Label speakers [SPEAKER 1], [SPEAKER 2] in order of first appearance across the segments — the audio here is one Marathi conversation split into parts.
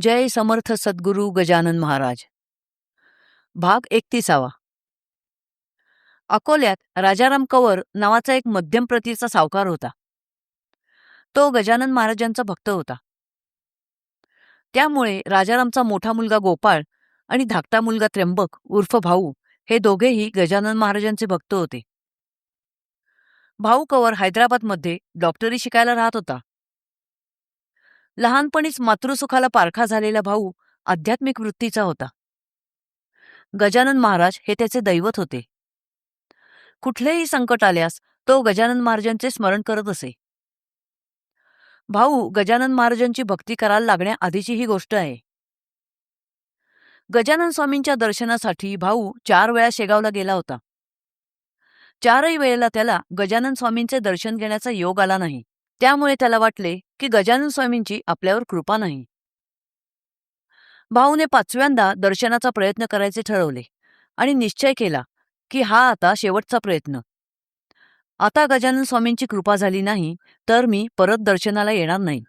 [SPEAKER 1] जय समर्थ सद्गुरू गजानन महाराज. भाग 31. अकोल्यात राजाराम कंवर नावाचा एक मध्यम प्रतीचा सावकार होता. तो गजानन महाराजांचा भक्त होता. त्यामुळे राजारामचा मोठा मुलगा गोपाळ आणि धाकटा मुलगा त्र्यंबक उर्फ भाऊ हे दोघेही गजानन महाराजांचे भक्त होते. भाऊ कंवर हैदराबादमध्ये डॉक्टरी शिकायला राहत होता. लहानपणीच मातृसुखाला पारखा झालेला भाऊ आध्यात्मिक वृत्तीचा होता. गजानन महाराज हे त्याचे दैवत होते. कुठलेही संकट आल्यास तो गजानन महाराजांचे स्मरण करत असे. भाऊ गजानन महाराजांची भक्ती करायला लागण्याआधीची ही गोष्ट आहे. गजानन स्वामींच्या दर्शनासाठी भाऊ 4 वेळा शेगावला गेला होता. 4ही वेळेला त्याला गजानन स्वामींचे दर्शन घेण्याचा योग आला नाही. त्यामुळे त्याला वाटले की गजानन स्वामींची आपल्यावर कृपा नाही. भाऊने 5व्यांदा दर्शनाचा प्रयत्न करायचे ठरवले आणि निश्चय केला की हा आता शेवटचा प्रयत्न. आता गजानन स्वामींची कृपा झाली नाही तर मी परत दर्शनाला येणार नाही.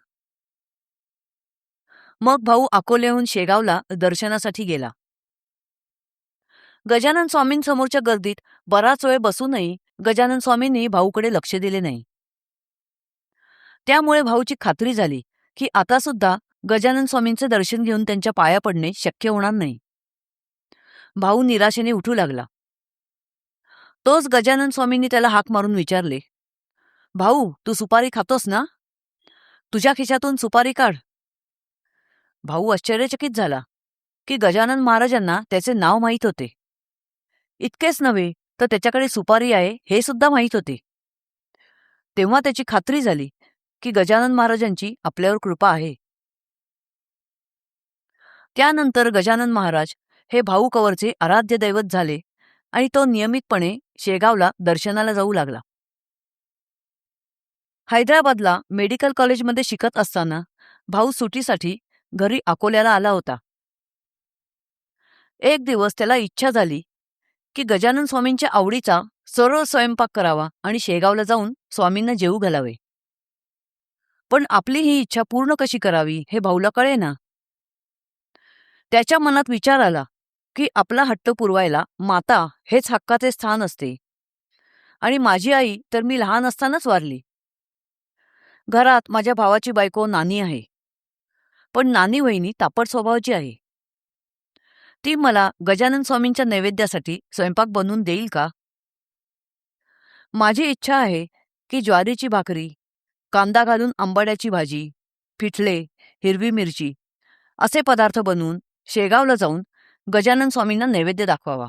[SPEAKER 1] मग भाऊ अकोल्याहून शेगावला दर्शनासाठी गेला. गजानन स्वामींसमोरच्या गर्दीत बराच वेळ बसूनही गजानन स्वामींनी भाऊकडे लक्ष दिले नाही. त्यामुळे भाऊची खात्री झाली की आता सुद्धा गजानन स्वामींचे दर्शन घेऊन त्यांच्या पाया पडणे शक्य होणार नाही. भाऊ निराशेने उठू लागला. तोच गजानन स्वामींनी त्याला हाक मारून विचारले, भाऊ तू सुपारी खातोस ना? तुझ्या खिशातून सुपारी काढ. भाऊ आश्चर्यचकित झाला की गजानन महाराजांना त्याचे नाव माहीत होते. इतकेच नव्हे तर त्याच्याकडे सुपारी आहे हे सुद्धा माहीत होते. तेव्हा त्याची खात्री झाली की गजानन महाराजांची आपल्यावर कृपा आहे. त्यानंतर गजानन महाराज हे भाऊ कंवरचे आराध्य दैवत झाले आणि तो नियमितपणे शेगावला दर्शनाला जाऊ लागला. हैदराबादला मेडिकल कॉलेजमध्ये शिकत असताना भाऊ सुटीसाठी घरी अकोल्याला आला होता. एक दिवस त्याला इच्छा झाली की गजानन स्वामींच्या आवडीचा सरळ स्वयंपाक करावा आणि शेगावला जाऊन स्वामींना जेवू घालावे. पण आपली ही इच्छा पूर्ण कशी करावी हे भाऊला कळेना. त्याच्या मनात विचार आला की आपला हट्ट पुरवायला माता हेच हक्काचे स्थान असते आणि माझी आई तर मी लहान असतानाच वारली. घरात माझ्या भावाची बायको नानी आहे, पण नानी वहिनी तापट स्वभावाची आहे. ती मला गजानन स्वामींच्या नैवेद्यासाठी स्वयंपाक बनवून देईल का? माझी इच्छा आहे की ज्वारीची भाकरी, कांदा घालून आंबाड्याची भाजी, पिठले, हिरवी मिरची असे पदार्थ बनवून शेगावला जाऊन गजानन स्वामींना नैवेद्य दाखवावा.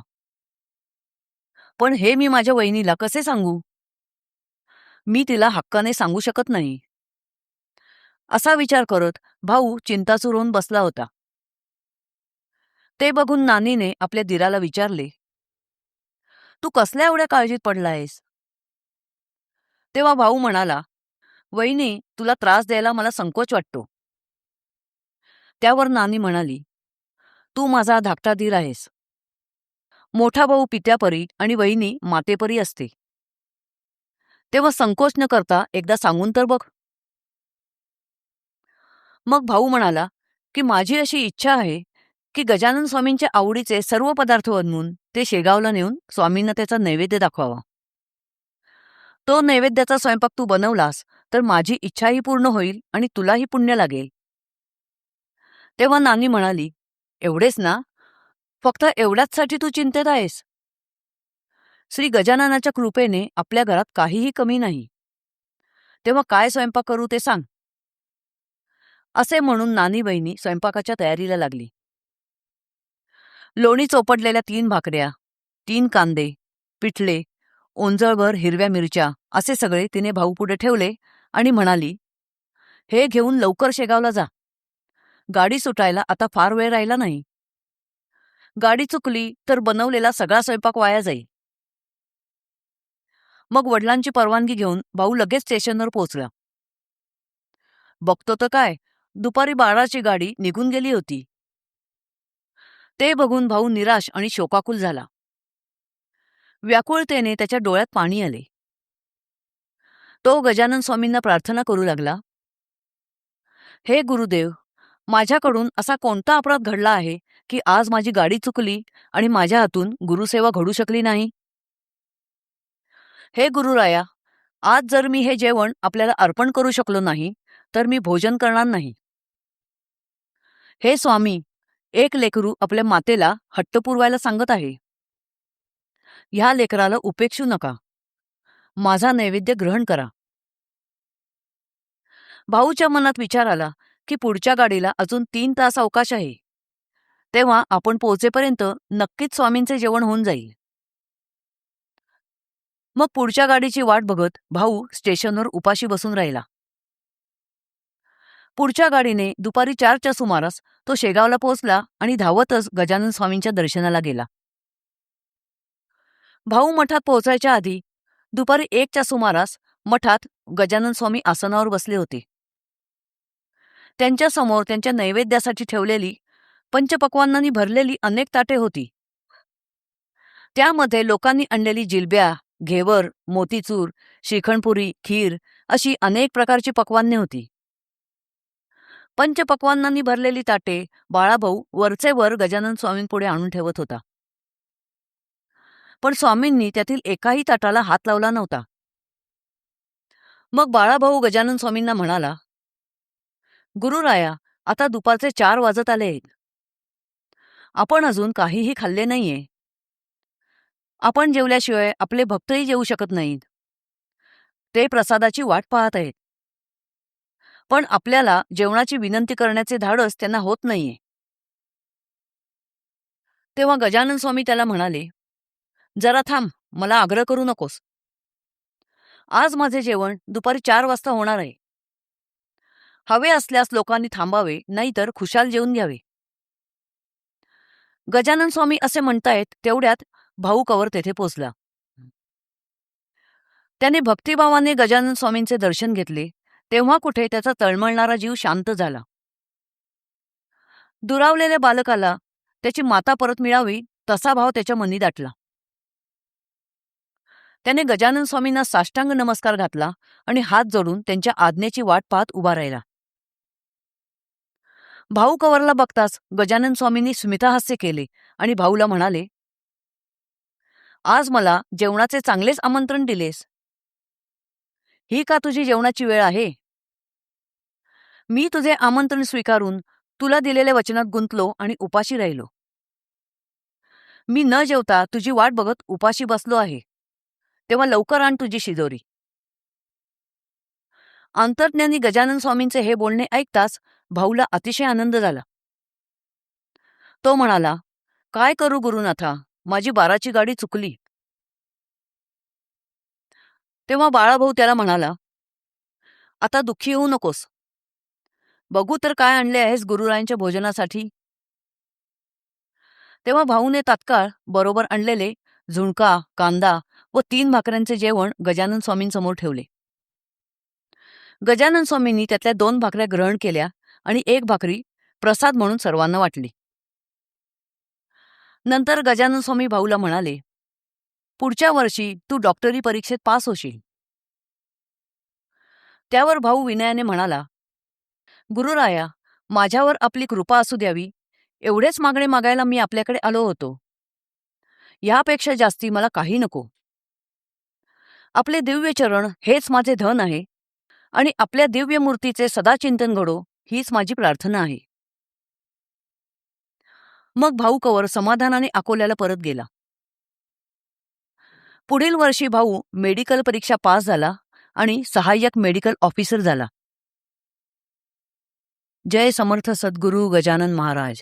[SPEAKER 1] पण हे मी माझ्या वहिनीला कसे सांगू? मी तिला हक्काने सांगू शकत नाही. असा विचार करत भाऊ चिंतातूर होऊन बसला होता. ते बघून नानीने आपल्या दिराला विचारले, तू कसल्या एवढ्या काळजीत पडलायस? तेव्हा भाऊ म्हणाला, वहिनी तुला त्रास द्यायला मला संकोच वाटतो. त्यावर नानी म्हणाली, तू माझा धाकटा दीर आहेस. मोठा भाऊ पित्यापरी आणि वहिनी मातेपरी असते. तेव्हा संकोच न करता एकदा सांगून तर बघ. मग भाऊ म्हणाला की माझी अशी इच्छा आहे की गजानन स्वामींच्या आवडीचे सर्व पदार्थ बनवून ते शेगावला नेऊन स्वामींना त्याचा नैवेद्य दाखवावा. तो नैवेद्याचा स्वयंपाक तू बनवलास तर माझी इच्छाही पूर्ण होईल आणि तुलाही पुण्य लागेल. तेव्हा नानी म्हणाली, एवढेच ना? फक्त एवढ्याचसाठी तू चिंतेत आहेस? श्री गजाननाच्या कृपेने आपल्या घरात काहीही कमी नाही. तेव्हा काय स्वयंपाक करू ते सांग. असे म्हणून नानी बहिणी स्वयंपाकाच्या तयारीला लागली. लोणी चोपडलेल्या 3 भाकऱ्या, 3 कांदे, पिठले, ओंजळभर हिरव्या मिरच्या असे सगळे तिने भाऊपुढे ठेवले आणि म्हणाली, हे घेऊन लवकर शेगावला जा. गाडी सुटायला आता फार वेळ राहिला नाही. गाडी चुकली तर बनवलेला सगळा स्वयंपाक वाया जाईल. मग वडिलांची परवानगी घेऊन भाऊ लगेच स्टेशनवर पोहोचला. बघतो तर काय, दुपारी 12ची गाडी निघून गेली होती. ते बघून भाऊ निराश आणि शोकाकुल झाला. व्याकुळतेने त्याच्या डोळ्यात पाणी आले. तो गजानन स्वामींना प्रार्थना करू लागला, हे गुरुदेव, माझ्याकडून असा कोणता अपराध घडला आहे की आज माझी गाडी चुकली आणि माझ्या हातून गुरुसेवा घडू शकली नाही? हे गुरुराया, आज जर मी हे जेवण आपल्याला अर्पण करू शकलो नाही तर मी भोजन करणार नाही. हे स्वामी, एक लेकरू आपल्या मातेला हट्ट पुरवायला सांगत आहे. ह्या लेकराला उपेक्षू नका. माझा नैवेद्य ग्रहण करा. भाऊच्या मनात विचार आला की पुढच्या गाडीला अजून 3 तास अवकाश आहे. तेव्हा आपण पोहोचेपर्यंत नक्कीच स्वामींचे जेवण होऊन जाईल. मग पुढच्या गाडीची वाट बघत भाऊ स्टेशनवर उपाशी बसून राहिला. पुढच्या गाडीने दुपारी 4च्या सुमारास तो शेगावला पोहोचला आणि धावतच गजानन स्वामींच्या दर्शनाला गेला. भाऊ मठात पोहोचायच्या आधी दुपारी 1च्या सुमारास मठात गजानन स्वामी आसनावर बसले होते. त्यांच्यासमोर त्यांच्या नैवेद्यासाठी ठेवलेली पंचपक्वान्नांनी भरलेली अनेक ताटे होती. त्यामध्ये लोकांनी आणलेली जिलब्या, घेवर, मोतीचूर, श्रीखंडपुरी, खीर अशी अनेक प्रकारची पक्वान्ने होती. पंचपक्वान्नांनी भरलेली ताटे बाळाभाऊ वरचे वर गजानन स्वामींपुढे आणून ठेवत होता. पण स्वामींनी त्यातील एकाही ताटाला हात लावला नव्हता. मग बाळाभाऊ गजानन स्वामींना म्हणाला, गुरुराया, आता दुपारचे 4 वाजत आले आहेत. आपण अजून काहीही खाल्ले नाहीये. आपण जेवल्याशिवाय आपले भक्तही जेवू शकत नाहीत. ते प्रसादाची वाट पाहत आहेत. पण आपल्याला जेवणाची विनंती करण्याचे धाडस त्यांना होत नाहीये. तेव्हा गजानन स्वामी त्याला म्हणाले, जरा थांब, मला आग्रह करू नकोस. आज माझे जेवण दुपारी 4 वाजता होणार आहे. हवे असल्यास लोकांनी थांबावे, नाहीतर खुशाल जेवून घ्यावे. गजानन स्वामी असे म्हणतायत तेवढ्यात भाऊ कवर तेथे पोचला. त्याने भक्तिभावाने गजानन स्वामींचे दर्शन घेतले. तेव्हा कुठे त्याचा तळमळणारा जीव शांत झाला. दुरावलेल्या बालकाला त्याची माता परत मिळावी तसा भाव त्याच्या मनी दाटला. त्याने गजानन स्वामींना साष्टांग नमस्कार घातला आणि हात जोडून त्यांच्या आज्ञेची वाट पाहत उभा राहिला. भाऊ कवरला बघताच गजानन स्वामींनी स्मितहास्य केले आणि भाऊला म्हणाले, आज मला जेवणाचे चांगलेच आमंत्रण दिलेस. ही का तुझी जेवणाची वेळ आहे? मी तुझे आमंत्रण स्वीकारून तुला दिलेल्या वचनात गुंतलो आणि उपाशी राहिलो. मी न जेवता तुझी वाट बघत उपाशी बसलो आहे. तेव्हा लवकर आण तुझी शिदोरी. अंतर्ज्ञानी गजानन स्वामींचे हे बोलणे ऐकताच भाऊला अतिशय आनंद झाला. तो म्हणाला, काय करू गुरुनाथा, माझी 12ची गाडी चुकली. तेव्हा बाळाभाऊ त्याला म्हणाला, आता दुःखी होऊ नकोस. बघू तर काय आणले आहेस गुरुरायांच्या भोजनासाठी. तेव्हा भाऊने तात्काळ बरोबर आणलेले झुणका, कांदा व 3 भाकऱ्यांचे जेवण गजानन स्वामींसमोर ठेवले. गजानन स्वामींनी त्यातल्या 2 भाकऱ्या ग्रहण केल्या आणि 1 भाकरी प्रसाद म्हणून सर्वांना वाटली. नंतर गजानन स्वामी भाऊला म्हणाले, पुढच्या वर्षी तू डॉक्टरी परीक्षेत पास होशील. त्यावर भाऊ विनयाने म्हणाला, गुरुराया, माझ्यावर आपली कृपा असू द्यावी एवढेच मागणे मागायला मी आपल्याकडे आलो होतो. यापेक्षा जास्ती मला काही नको. आपले दिव्य चरण हेच माझे धन आहे आणि आपल्या दिव्य मूर्तीचे सदा चिंतन घडो हीच माझी प्रार्थना आहे. मग भाऊ कवर समाधानाने अकोल्याला परत गेला. पुढील वर्षी भाऊ मेडिकल परीक्षा पास झाला आणि सहाय्यक मेडिकल ऑफिसर झाला. जय समर्थ सद्गुरू गजानन महाराज.